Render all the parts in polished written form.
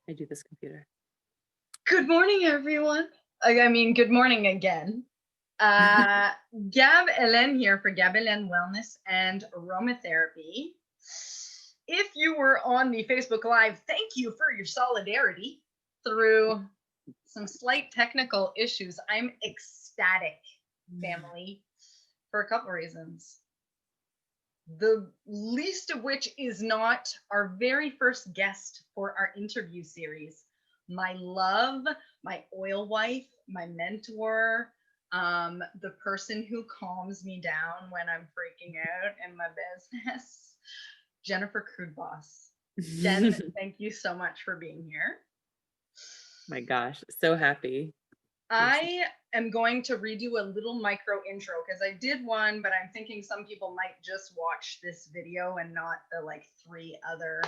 I do this computer. Good morning, everyone. I mean, good morning again. Gab Hélène here for Gab Hélène Wellness and Aromatherapy. If you were on the Facebook Live, thank you for your solidarity through some slight technical issues. I'm ecstatic, family, for a couple reasons. The least of which is not our very first guest for our interview series. My love, my oil wife, my mentor, the person who calms me down when I'm freaking out in my business, Jennifer Kruidbos. Jen, thank you so much for being here. My gosh, so happy. I am going to redo a little micro intro because I did one, but I'm thinking some people might just watch this video and not the like 3 other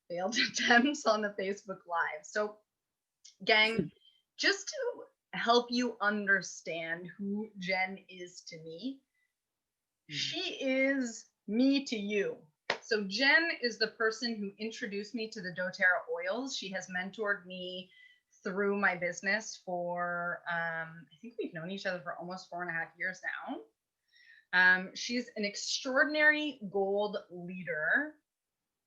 failed attempts on the Facebook Live. So gang, just to help you understand who Jen is to me, she is me to you. So Jen is the person who introduced me to the doTERRA oils. She has mentored me through my business for, I think we've known each other for almost 4.5 years now. She's an extraordinary gold leader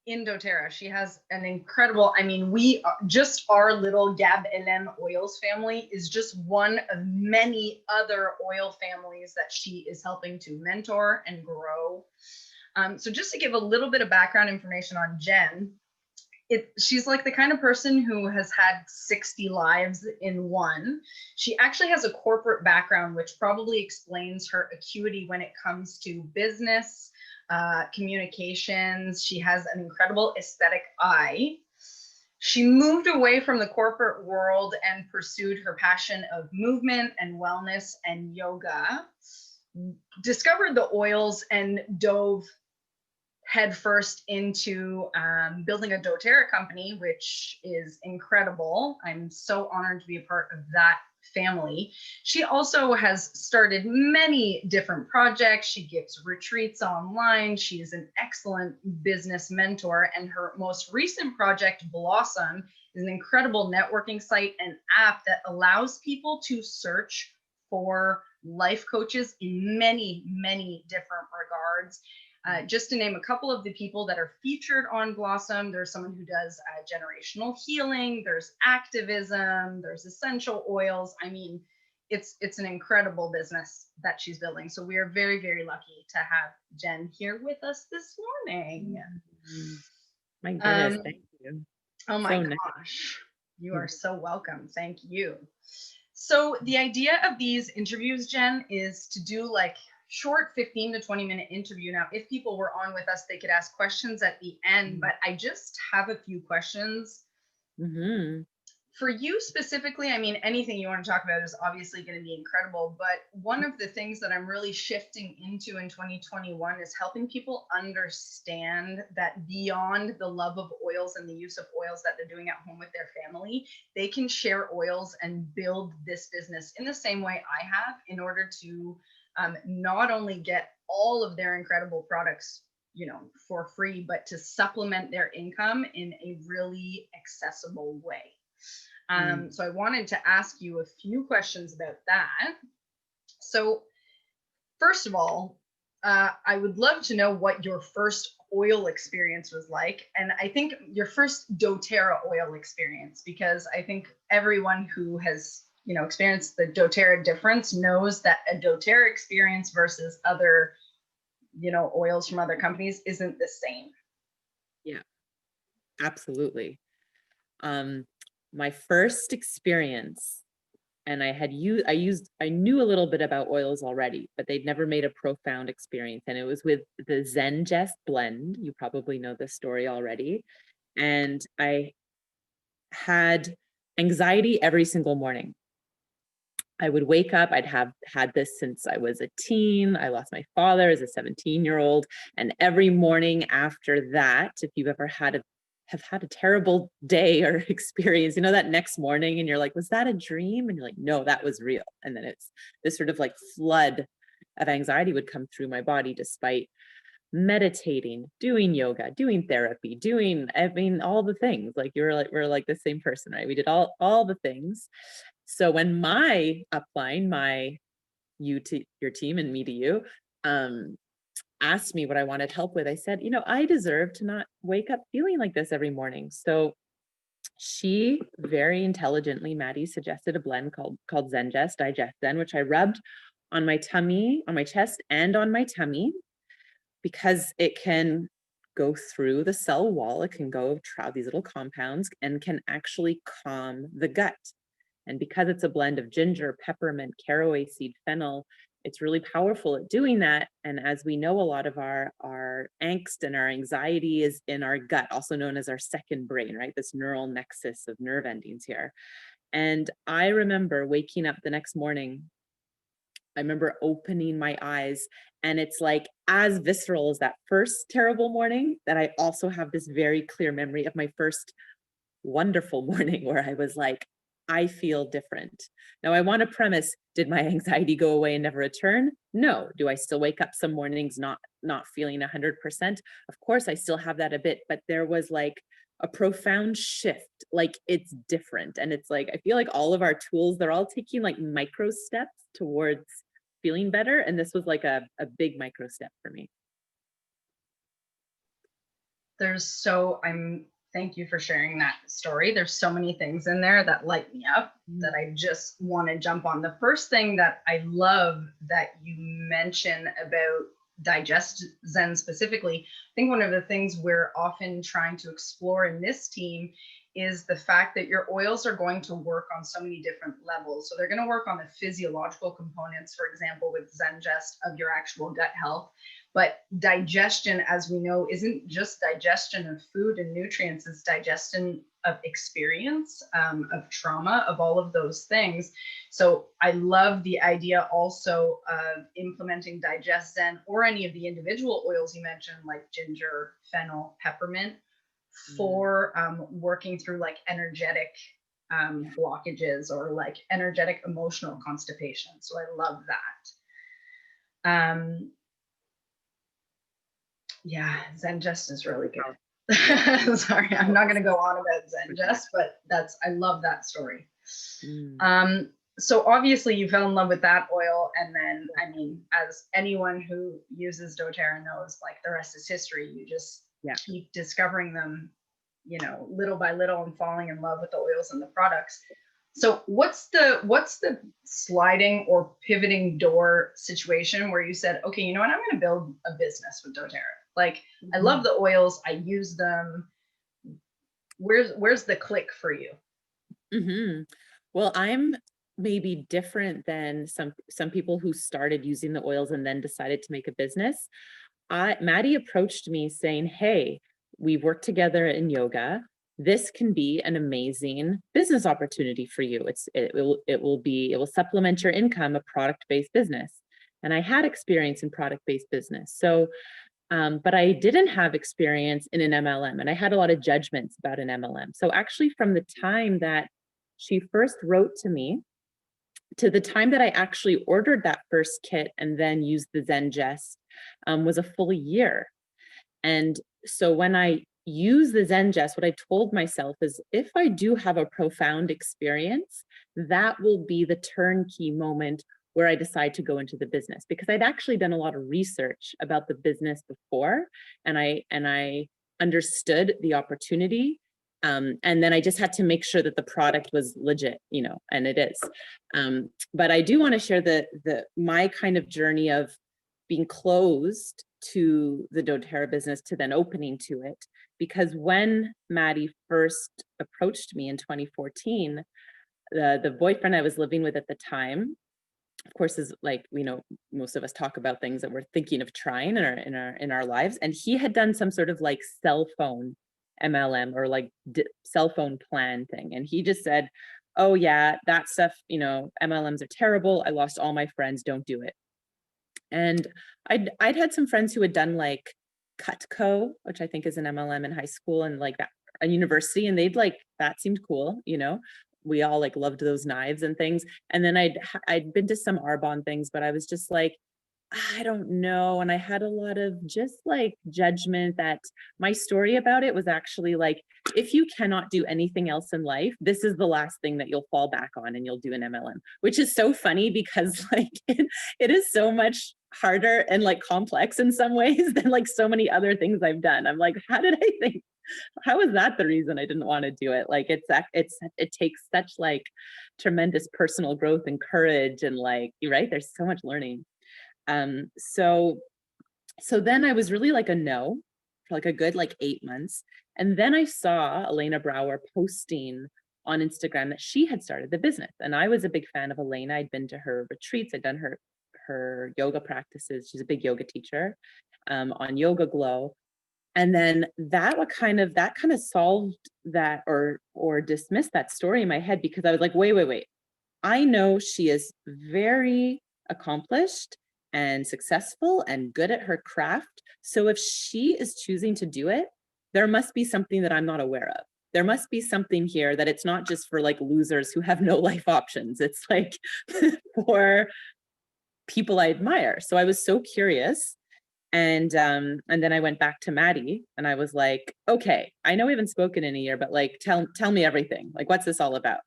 in doTERRA. She has an incredible, I mean, we just our little Gab Hélène oils family is just one of many other oil families that she is helping to mentor and grow. So just to give a little bit of background information on Jen, she's like the kind of person who has had 60 lives in one. She actually has a corporate background, which probably explains her acuity when it comes to business, communications. She has an incredible aesthetic eye. She moved away from the corporate world and pursued her passion of movement and wellness and yoga, discovered the oils and dove headfirst into building a doTERRA company, which is incredible. I'm so honored to be a part of that family. She also has started many different projects. She gives retreats online. She is an excellent business mentor, and her most recent project, Blossom, is an incredible networking site and app that allows people to search for life coaches in many, many different regards. Just to name a couple of the people that are featured on Blossom, there's someone who does generational healing, there's activism, there's essential oils. I mean, it's an incredible business that she's building. So we are very, very lucky to have Jen here with us this morning. My goodness, thank you. Oh my So gosh, nice. You are so welcome. Thank you. So the idea of these interviews, Jen, is to do like short 15 to 20 minute interview. Now, if people were on with us, they could ask questions at the end, but I just have a few questions. For you specifically. I mean, anything you want to talk about is obviously going to be incredible, but one of the things that I'm really shifting into in 2021 is helping people understand that beyond the love of oils and the use of oils that they're doing at home with their family, they can share oils and build this business in the same way I have, in order to not only get all of their incredible products, you know, for free, but to supplement their income in a really accessible way. So I wanted to ask you a few questions about that. So first of all, I would love to know what your first oil experience was like. And I think your first doTERRA oil experience, because I think everyone who has, you know, experienced the doTERRA difference knows that a doTERRA experience versus other, you know, oils from other companies isn't the same. Yeah, absolutely. My first experience, and I knew a little bit about oils already, but they'd never made a profound experience. And it was with the Zen Jest blend. You probably know this story already. And I had anxiety every single morning. I would wake up, I'd have had this since I was a teen. I lost my father as a 17-year-old. And every morning after that, if you've ever have had a terrible day or experience, you know, that next morning and you're like, was that a dream? And you're like, no, that was real. And then it's this sort of like flood of anxiety would come through my body, despite meditating, doing yoga, doing therapy, doing, I mean, all the things. Like we're like the same person, right? We did all the things. So when my upline, my you to your team and me to you, um, asked me what I wanted help with, I said, I deserve to not wake up feeling like this every morning. So she very intelligently, Maddie, suggested a blend called Zengest Digest Zen, which I rubbed on my tummy, on my chest, and on my tummy, because it can go through the cell wall. It can go through these little compounds and can actually calm the gut. And because it's a blend of ginger, peppermint, caraway seed, fennel, it's really powerful at doing that. And as we know, a lot of our angst and our anxiety is in our gut, also known as our second brain, right? This neural nexus of nerve endings here. And I remember waking up the next morning. I remember opening my eyes, and it's like as visceral as that first terrible morning, that I also have this very clear memory of my first wonderful morning where I was like, I feel different. Now, I want to premise, did my anxiety go away and never return? No. Do I still wake up some mornings not feeling 100%? Of course, I still have that a bit, but there was like a profound shift. Like it's different. And it's like, I feel like all of our tools, they're all taking like micro steps towards feeling better. And this was like a big micro step for me. Thank you for sharing that story. There's so many things in there that light me up that I just want to jump on. The first thing that I love that you mention about Digest Zen specifically, I think one of the things we're often trying to explore in this team is the fact that your oils are going to work on so many different levels. So they're going to work on the physiological components, for example, with Zengest, of your actual gut health. But digestion, as we know, isn't just digestion of food and nutrients, it's digestion of experience, of trauma, of all of those things. So I love the idea also of implementing Digest Zen or any of the individual oils you mentioned, like ginger, fennel, peppermint, for working through like energetic blockages or like energetic emotional constipation. So I love that. Yeah, Zengest is really good. Sorry, I'm not going to go on about Zengest, but I love that story. So obviously you fell in love with that oil, and then, I mean, as anyone who uses doTERRA knows, like the rest is history. You just keep discovering them, little by little, and falling in love with the oils and the products. So what's the sliding or pivoting door situation where you said, okay, you know what, I'm going to build a business with doTERRA. Like, I love the oils, I use them. Where's the click for you? Well, I'm maybe different than some people who started using the oils and then decided to make a business. Maddie approached me saying, hey, we work together in yoga. This can be an amazing business opportunity for you. It will supplement your income, a product-based business. And I had experience in product-based business. So, but I didn't have experience in an MLM, and I had a lot of judgments about an MLM. So actually, from the time that she first wrote to me to the time that I actually ordered that first kit and then used the Zengest, was a full year. And so when I use the Zengest, what I told myself is, if I do have a profound experience, that will be the turnkey moment where I decide to go into the business, because I'd actually done a lot of research about the business before, and I understood the opportunity. And then I just had to make sure that the product was legit, and it is. But I do want to share my kind of journey of being closed to the doTERRA business to then opening to it, because when Maddie first approached me in 2014, the boyfriend I was living with at the time, of course, is like, most of us talk about things that we're thinking of trying in our lives, and he had done some sort of like cell phone MLM or like cell phone plan thing, and he just said, oh yeah, that stuff, MLMs are terrible, I lost all my friends, don't do it. And I'd had some friends who had done like Cutco, which I think is an MLM in high school, and like that, a university, and they'd like, that seemed cool, we all like loved those knives and things. And then I'd been to some Arbonne things, but I was just like, I don't know. And I had a lot of just like judgment that my story about it was actually like, if you cannot do anything else in life, this is the last thing that you'll fall back on and you'll do an MLM, which is so funny because like it is so much harder and like complex in some ways than like so many other things I've done. I'm like, how did I think? How is that the reason I didn't want to do it? Like it takes such like tremendous personal growth and courage and like, you're right, there's so much learning. So then I was really like a no for like a good like 8 months. And then I saw Elena Brower posting on Instagram that she had started the business. And I was a big fan of Elena. I'd been to her retreats, I'd done her yoga practices. She's a big yoga teacher on Yoga Glow. And then that kind of solved that or dismissed that story in my head because I was like, wait. I know she is very accomplished and successful and good at her craft. So if she is choosing to do it, there must be something that I'm not aware of. There must be something here that it's not just for like losers who have no life options. It's like for people I admire. So I was so curious. And then I went back to Maddie and I was like, okay, I know we haven't spoken in a year, but like tell me everything. Like, what's this all about?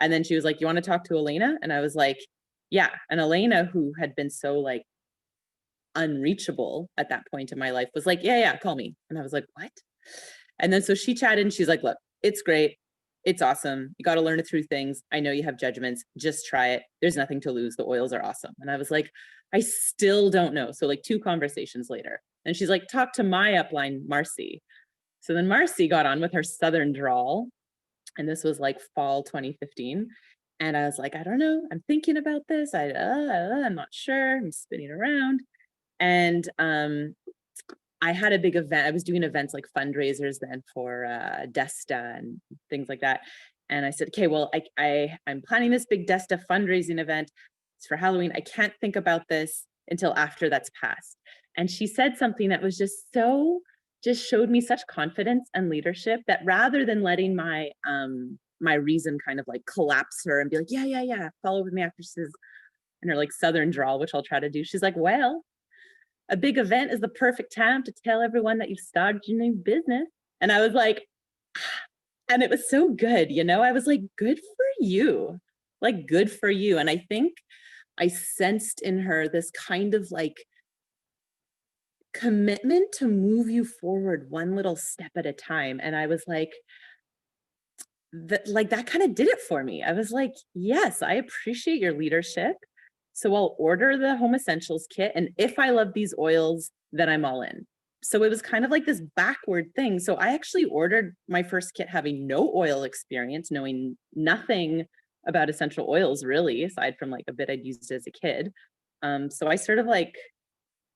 And then she was like, you want to talk to Elena? And I was like, yeah. And Elena, who had been so like unreachable at that point in my life, was like, yeah, call me. And I was like, what? And then so she chatted and she's like, look, it's great. It's awesome. You got to learn it through things. I know you have judgments. Just try it. There's nothing to lose. The oils are awesome. And I was like, I still don't know. So like 2 conversations later, and she's like, talk to my upline, Marcy. So then Marcy got on with her Southern drawl. And this was like fall 2015. And I was like, I don't know. I'm thinking about this. I'm not sure. I'm spinning around. And I had a big event. I was doing events like fundraisers then for Desta and things like that. And I said, okay, well, I'm planning this big Desta fundraising event. It's for Halloween. I can't think about this until after that's passed. And she said something that was just showed me such confidence and leadership that rather than letting my reason kind of like collapse her and be like, yeah, follow with me after, she says, in her like Southern drawl, which I'll try to do. She's like, well, a big event is the perfect time to tell everyone that you've started your new business. And I was like, and it was so good, I was like, good for you, like, good for you. And I think I sensed in her this kind of like commitment to move you forward one little step at a time. And I was like, that kind of did it for me. I was like, yes, I appreciate your leadership. So I'll order the home essentials kit. And if I love these oils, then I'm all in. So it was kind of like this backward thing. So I actually ordered my first kit having no oil experience, knowing nothing about essential oils really, aside from like a bit I'd used as a kid. So I sort of like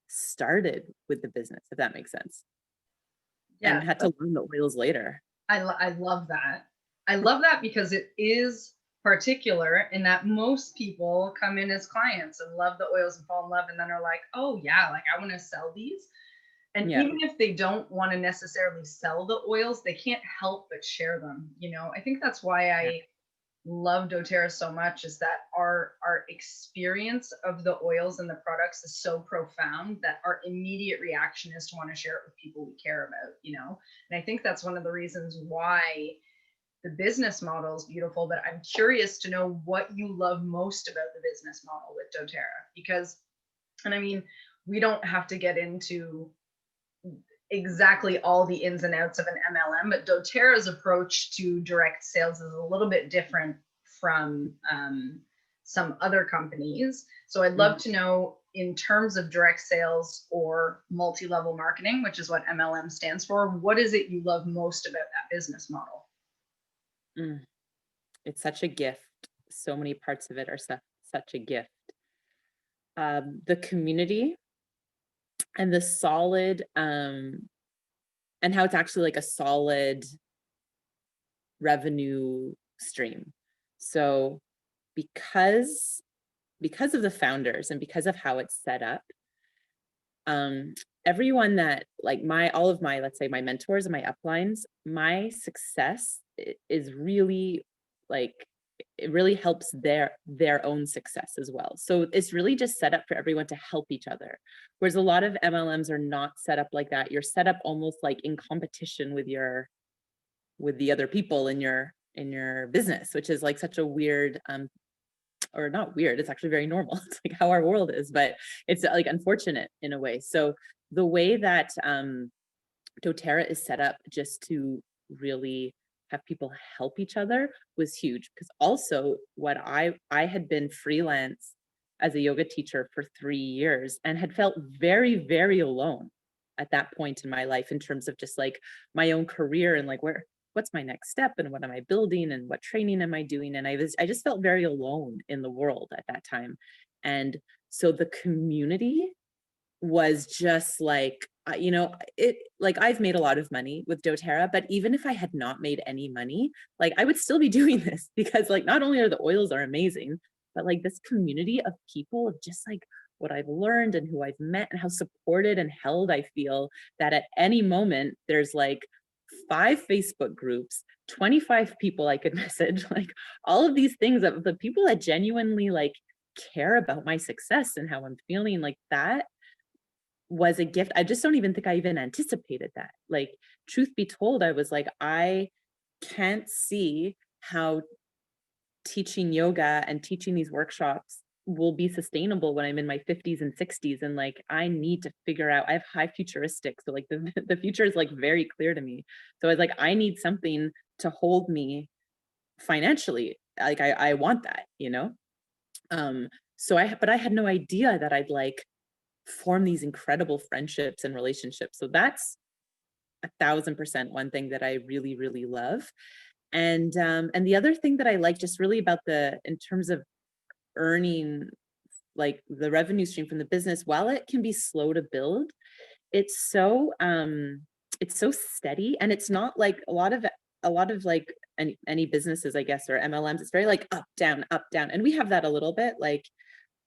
started with the business, if that makes sense. Yeah, And had to learn the oils later. I love that. I love that because it is particular in that most people come in as clients and love the oils and fall in love and then are like, oh yeah, like I want to sell these. And Yeah. even if they don't want to necessarily sell the oils, they can't help but share them. I think that's why Yeah. I love doTERRA so much, is that our experience of the oils and the products is so profound that our immediate reaction is to want to share it with people we care about. And I think that's one of the reasons why the business model is beautiful. But I'm curious to know what you love most about the business model with doTERRA, because, and I mean, we don't have to get into exactly all the ins and outs of an MLM, but doTERRA's approach to direct sales is a little bit different from some other companies. So I'd love to know, in terms of direct sales or multi-level marketing, which is what MLM stands for, what is it you love most about that business model? It's such a gift. So many parts of it are such a gift. The community and the solid, and how it's actually like a solid revenue stream. So because of the founders and because of how it's set up, everyone that like all of my, let's say my mentors and my uplines, my success is really like it really helps their own success as well. So it's really just set up for everyone to help each other. Whereas a lot of MLMs are not set up like that. You're set up almost like in competition with the other people in your business, which is like such a weird or not weird, it's actually very normal. It's like how our world is, but it's like unfortunate in a way. So the way that doTERRA is set up just to really have people help each other was huge, because also what I had been freelance as a yoga teacher for 3 years and had felt very, very alone at that point in my life in terms of just like my own career and like what's my next step and what am I building and what training am I doing? And I just felt very alone in the world at that time. And so the community was just like, it like I've made a lot of money with doTERRA, but even if I had not made any money, like I would still be doing this because like not only are the oils are amazing, but like this community of people of just like what I've learned and who I've met and how supported and held I feel, that at any moment there's like 5 Facebook groups, 25 people I could message, like all of these things of the people that genuinely like care about my success and how I'm feeling, like that was a gift. I just don't even think I even anticipated that. Like, truth be told, I was like, I can't see how teaching yoga and teaching these workshops will be sustainable when I'm in my 50s and 60s. And like, I need to figure out, I have high futuristic. So like the future is like very clear to me. So I was like, I need something to hold me financially. Like I want that, you know? But I had no idea that I'd like form these incredible friendships and relationships. So that's 1,000% one thing that I really, really love. And the other thing that I like just really about in terms of earning like the revenue stream from the business, while it can be slow to build, it's so steady, and it's not like a lot of like any businesses, I guess, or MLMs. It's very like up, down, and we have that a little bit, like,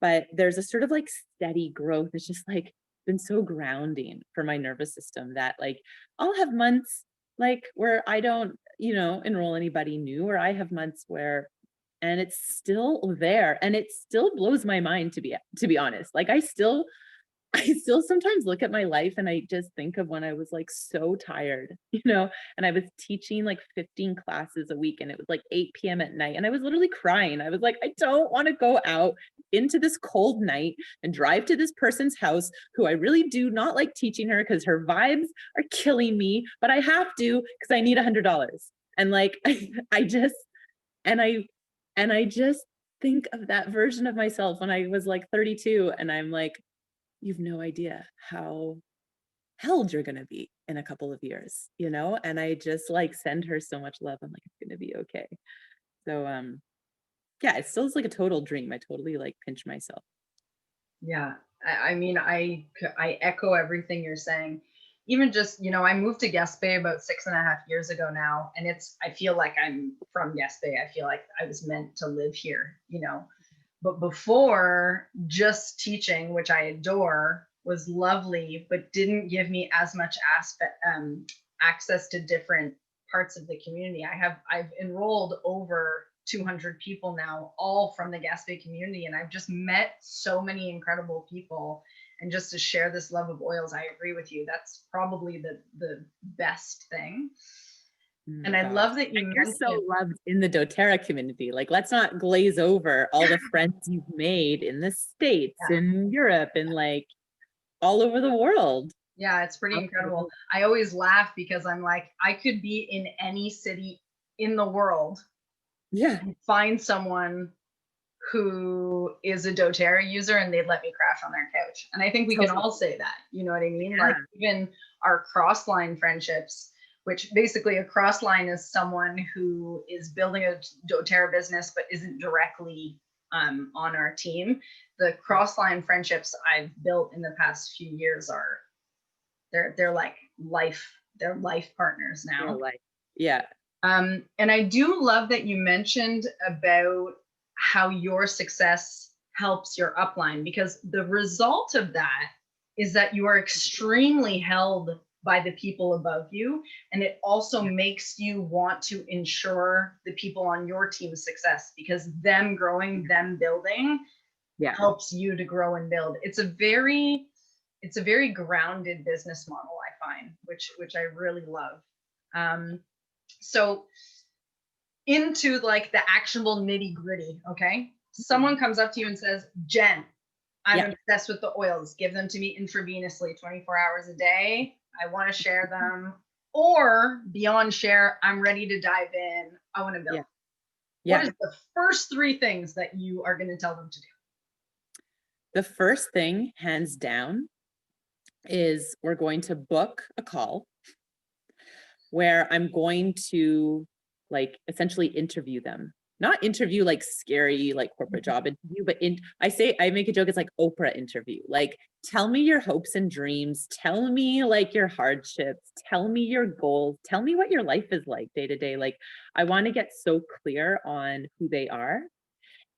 but there's a sort of like steady growth. It's just like been so grounding for my nervous system that like I'll have months like where I don't, enroll anybody new, or I have months where, and it's still there, and it still blows my mind to be honest. Like I still sometimes look at my life and I just think of when I was like so tired, and I was teaching like 15 classes a week and it was like 8 p.m. at night and I was literally crying. I was like, I don't want to go out into this cold night and drive to this person's house who I really do not like teaching her because her vibes are killing me, but I have to because I need $100. And like, I just, and I just think of that version of myself when I was like 32 and I'm like, you've no idea how held you're going to be in a couple of years, and I just like send her so much love. I'm like, it's going to be okay. So yeah, it still is like a total dream. I totally like pinch myself. Yeah, I mean, I echo everything you're saying. Even just, I moved to Guest Bay about 6.5 years ago now, and I feel like I'm from Guest Bay. I feel like I was meant to live here. But before, just teaching, which I adore, was lovely, but didn't give me as much access to different parts of the community. I've enrolled over 200 people now, all from the Guest Bay community, and I've just met so many incredible people. And just to share this love of oils, I agree with you. That's probably the best thing. Oh And I gosh. love that you And you're mentioned. so loved in the doTERRA community. Like, let's not glaze over all the friends you've made in the States, Yeah. in Europe, and like all over the world. Yeah, it's pretty All over the incredible. world. I always laugh because I'm like, I could be in any city in the world Yeah. and find someone who is a doTERRA user and they'd let me crash on their couch. And I think we can Totally. all say that, you know what I mean? Yeah. Like even our crossline friendships, which basically a crossline is someone who is building a doTERRA business but isn't directly on our team. The crossline friendships I've built in the past few years are they're like they're life partners Real now. life. Yeah. And I do love that you mentioned about how your success helps your upline, because the result of that is that you are extremely held by the people above you. And it also makes you want to ensure the people on your team's success, because them growing, them building Yeah. helps you to grow and build. It's a very grounded business model, I find, which I really love. So into like the actionable nitty gritty. Okay. Someone comes up to you and says, Jen, I'm Yeah. obsessed with the oils. Give them to me intravenously 24 hours a day. I want to share them. Or beyond share, I'm ready to dive in. I want to build. Yeah. What Yeah. is the first 3 things that you are going to tell them to do? The first thing, hands down, is we're going to book a call where I'm going to like essentially interview them. Not interview like scary, like corporate job interview, but I make a joke, it's like Oprah interview. Like, tell me your hopes and dreams, tell me like your hardships, tell me your goals, tell me what your life is like day to day. Like, I want to get so clear on who they are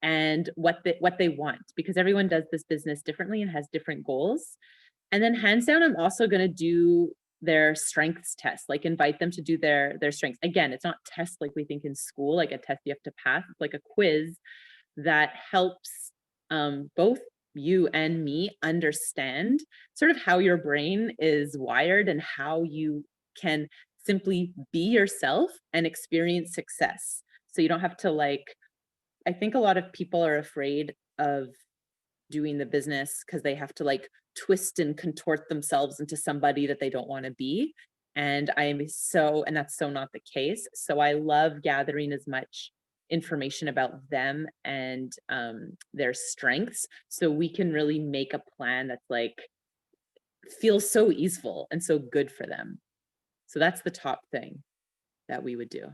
and what they want, because everyone does this business differently and has different goals. And then hands down, I'm also going to do their strengths test, like invite them to do their strengths. Again, it's not tests like we think in school, like a test you have to pass. It's like a quiz that helps both you and me understand sort of how your brain is wired and how you can simply be yourself and experience success. So you don't have to like, I think a lot of people are afraid of doing the business because they have to like twist and contort themselves into somebody that they don't want to be. And that's so not the case. So I love gathering as much information about them and their strengths so we can really make a plan that's like feels so easeful and so good for them. So that's the top thing that we would do.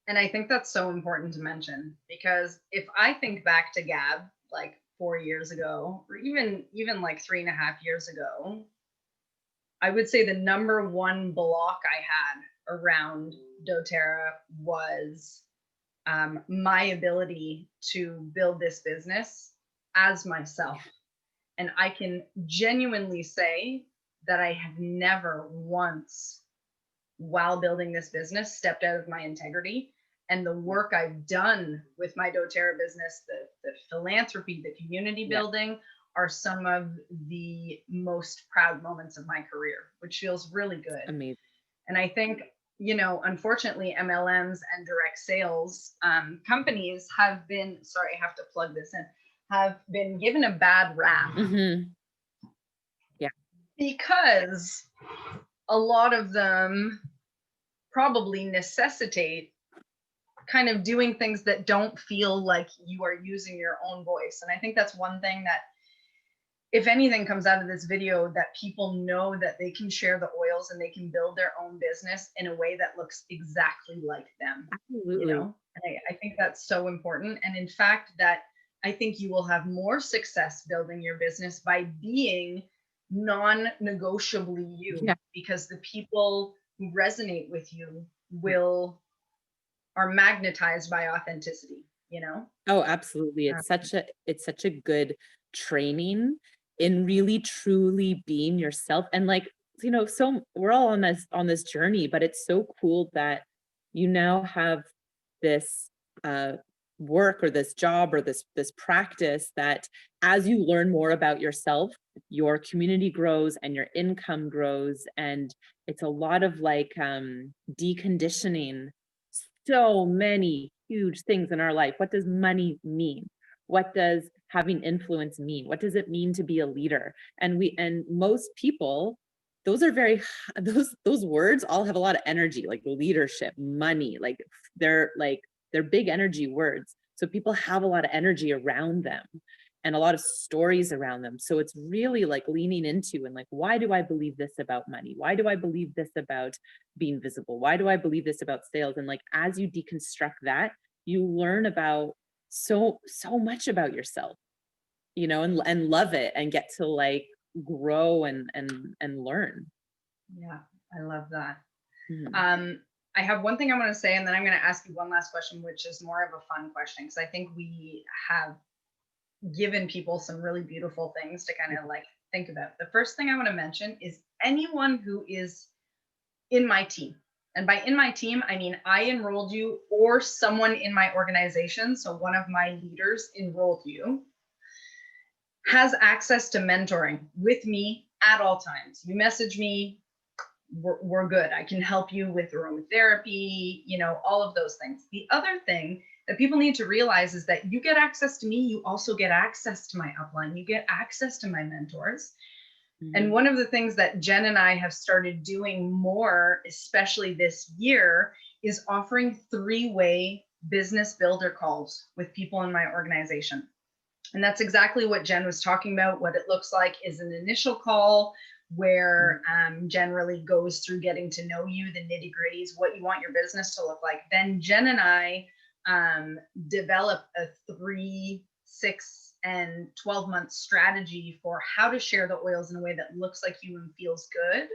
And I think that's so important to mention, because if I think back to Gab like 4 years ago, or even like 3.5 years ago, I would say the number one block I had around doTERRA was my ability to build this business as myself. And I can genuinely say that I have never once, while building this business, stepped out of my integrity. And the work I've done with my doTERRA business, the philanthropy, the community building, are some of the most proud moments of my career, which feels really good. Amazing. And I think, unfortunately, MLMs and direct sales companies have been, sorry, I have to plug this in, have been given a bad rap. Mm-hmm. Yeah. Because a lot of them probably necessitate kind of doing things that don't feel like you are using your own voice. And I think that's one thing that, if anything comes out of this video, that people know that they can share the oils and they can build their own business in a way that looks exactly like them. Absolutely. And I think that's so important. And in fact, that I think you will have more success building your business by being non-negotiably you, because the people who resonate with you are magnetized by authenticity, Oh, absolutely. It's such a good training in really truly being yourself. And like, so we're all on this journey, but it's so cool that you now have this work or this job or this practice that as you learn more about yourself, your community grows and your income grows. And it's a lot of like deconditioning so many huge things in our life. What does money mean? What does having influence mean? What does it mean to be a leader? And most people, those are those words all have a lot of energy, like leadership, money, like they're big energy words. So people have a lot of energy around them and a lot of stories around them. So it's really like leaning into and like, why do I believe this about money? Why do I believe this about being visible? Why do I believe this about sales? And like, as you deconstruct that, you learn about so much about yourself, and love it and get to like grow and learn. Yeah, I love that. Mm-hmm. I have one thing I want to say, and then I'm going to ask you one last question, which is more of a fun question, because I think we have given people some really beautiful things to kind of like think about. The first thing I want to mention is anyone who is in my team. And by in my team, I mean I enrolled you or someone in my organization, so one of my leaders enrolled you, has access to mentoring with me at all times. You message me, we're good. I can help you with aromatherapy, you know, all of those things. The other thing that people need to realize is that you get access to me, you also get access to my upline, you get access to my mentors. And one of the things that Jen and I have started doing more, especially this year, is offering 3-way business builder calls with people in my organization. And that's exactly what Jen was talking about. What it looks like is an initial call where Jen really goes through getting to know you, the nitty gritties, what you want your business to look like. Then Jen and I develop a 3, 6, and 12-month strategy for how to share the oils in a way that looks like you and feels good.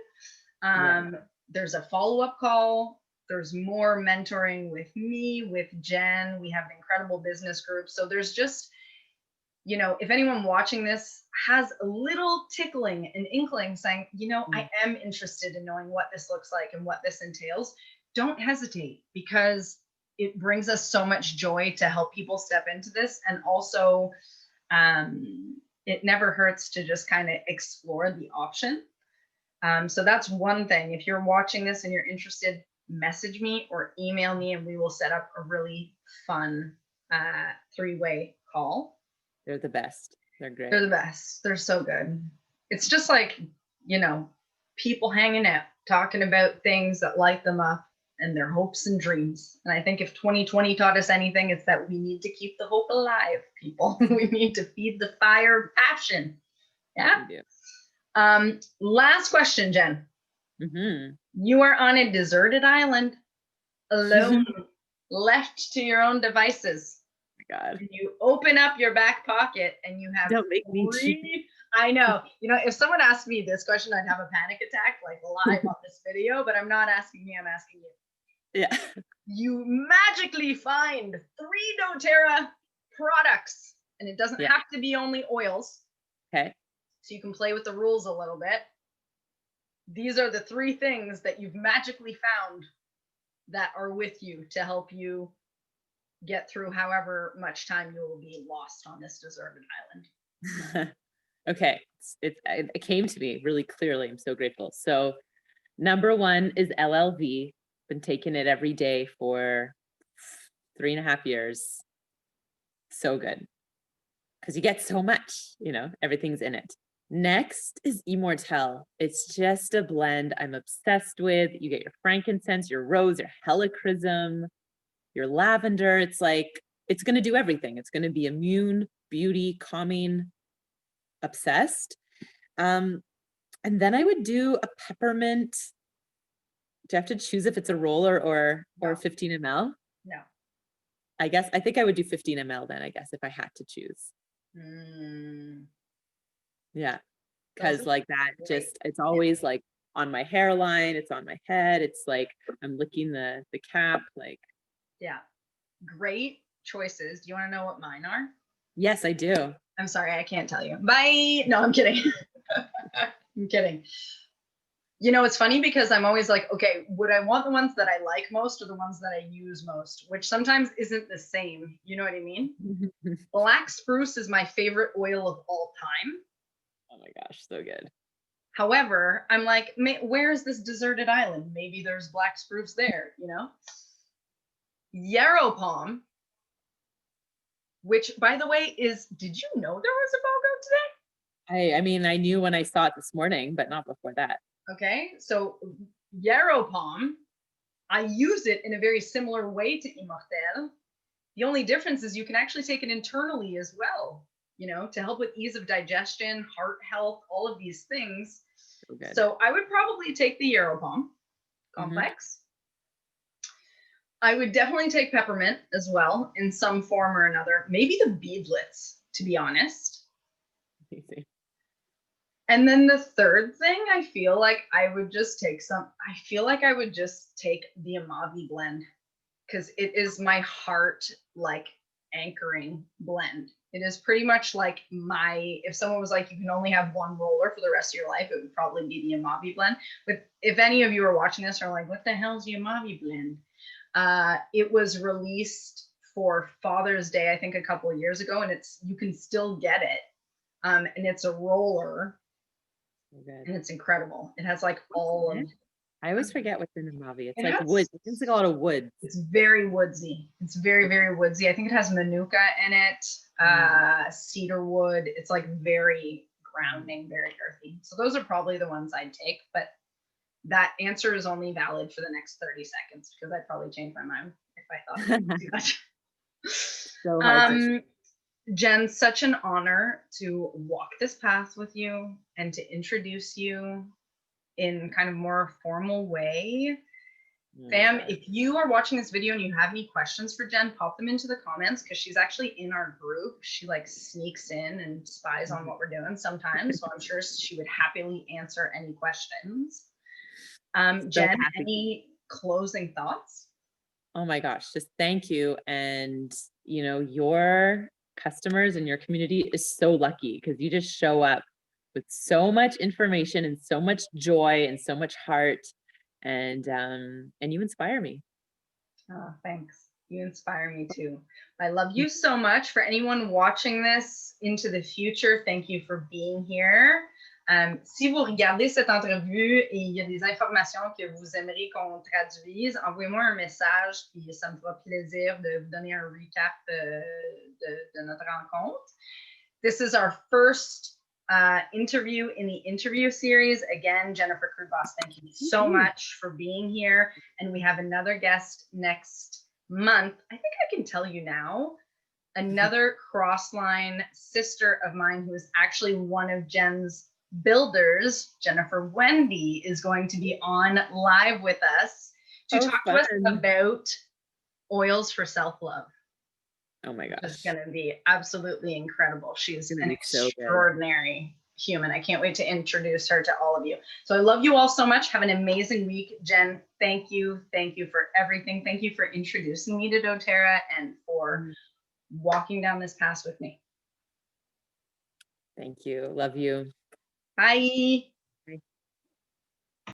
There's a follow-up call. There's more mentoring with me, with Jen. We have an incredible business group. So there's just, you know, if anyone watching this has a little tickling, an inkling saying, you know, I am interested in knowing what this looks like and what this entails, don't hesitate, because it brings us so much joy to help people step into this. And also, it never hurts to just kind of explore the option. So that's one thing. If you're watching this and you're interested, message me or email me and we will set up a really fun 3-way call. They're the best. They're great. They're the best. They're so good. It's just like, you know, people hanging out, talking about things that light them up and their hopes and dreams. And I think if 2020 taught us anything, it's that we need to keep the hope alive, people. We need to feed the fire of passion. Yeah. Last question, Jen. You are on a deserted island, alone, left to your own devices. God. You open up your back pocket and you have Don't make me cheat. I know. You know, if someone asked me this question, I'd have a panic attack like live on this video, but I'm not asking me, I'm asking you. Yeah. You magically find 3 doTERRA products, and it doesn't have to be only oils. Okay. So you can play with the rules a little bit. These are the 3 things that you've magically found that are with you to help you get through however much time you will be lost on this deserted island. Okay. It came to me really clearly. I'm so grateful. So number 1 is LLV. Been taking it every day for 3.5 years. So good. Because you get so much, you know, everything's in it. Next is Immortelle. It's just a blend I'm obsessed with. You get your frankincense, your rose, your helichrysum, your lavender. It's like, it's going to do everything. It's going to be immune, beauty, calming, obsessed. And then I would do a peppermint. Do I have to choose if it's a roller or 15 ml? No. I think I would do 15 ml then, I guess, if I had to choose. Yeah. Because like that, just, it's always like on my hairline, it's on my head. It's like, I'm licking the cap, like. Yeah. Great choices. Do you want to know what mine are? Yes, I do. I'm sorry, I can't tell you. Bye. No, I'm kidding. I'm kidding. You know, it's funny because I'm always like, okay, would I want the ones that I like most or the ones that I use most, which sometimes isn't the same. You know what I mean? Black spruce is my favorite oil of all time. Oh my gosh, so good. However, I'm like, where is this deserted island? Maybe there's black spruce there, you know? Yarrow palm, which by the way did you know there was a BOGO today? I mean, I knew when I saw it this morning, but not before that. Okay, so yarrow palm, I use it in a very similar way to Immortelle. The only difference is you can actually take it internally as well, you know, to help with ease of digestion, heart health, all of these things. So I would probably take the yarrow palm complex. I would definitely take peppermint as well in some form or another. Maybe the beadlets, to be honest. Easy. And then the third thing, I feel like I would just take the Amavi blend, because it is my heart like anchoring blend. It is pretty much like if someone was like, you can only have one roller for the rest of your life, it would probably be the Amavi blend. But if any of you are watching this are like, what the hell is the Amavi blend? It was released for Father's Day, I think a couple of years ago, and you can still get it. And it's a roller, and it's incredible. It has like all of. I always forget what's in the Mavi. It's It like has- wood. It's like a lot of wood. It's very woodsy. It's very, very woodsy. I think it has manuka in it, cedar wood. It's like very grounding, very earthy. So those are probably the ones I'd take, but that answer is only valid for the next 30 seconds because I'd probably change my mind if I thought it was too much. So hard to Jen, such an honor to walk this path with you and to introduce you in kind of more formal way. Fam, if you are watching this video and you have any questions for Jen, pop them into the comments because she's actually in our group. She like sneaks in and spies on what we're doing sometimes. So I'm sure she would happily answer any questions. Jen, any closing thoughts? Oh my gosh, just thank you. And you know, your customers and your community is so lucky because you just show up with so much information and so much joy and so much heart. And you inspire me. Oh, thanks. You inspire me too. I love you so much. For anyone watching this into the future, thank you for being here. Si vous regardez cette entrevue et il y a des informations que vous aimeriez qu'on traduise, envoyez-moi un message, puis ça me fera plaisir de vous donner un recap de notre rencontre. This is our first interview in the interview series. Again, Jennifer Kruidbos, thank you so much for being here. And we have another guest next month. I think I can tell you now, another Crossline sister of mine who is actually one of Jen's builders, Jennifer Wendy, is going to be on live with us to talk to us about oils for self-love. Oh my gosh. It's going to be absolutely incredible. She's an extraordinary human. I can't wait to introduce her to all of you. So I love you all so much. Have an amazing week. Jen, thank you. Thank you for everything. Thank you for introducing me to doTERRA and for walking down this path with me. Thank you. Love you. Bye.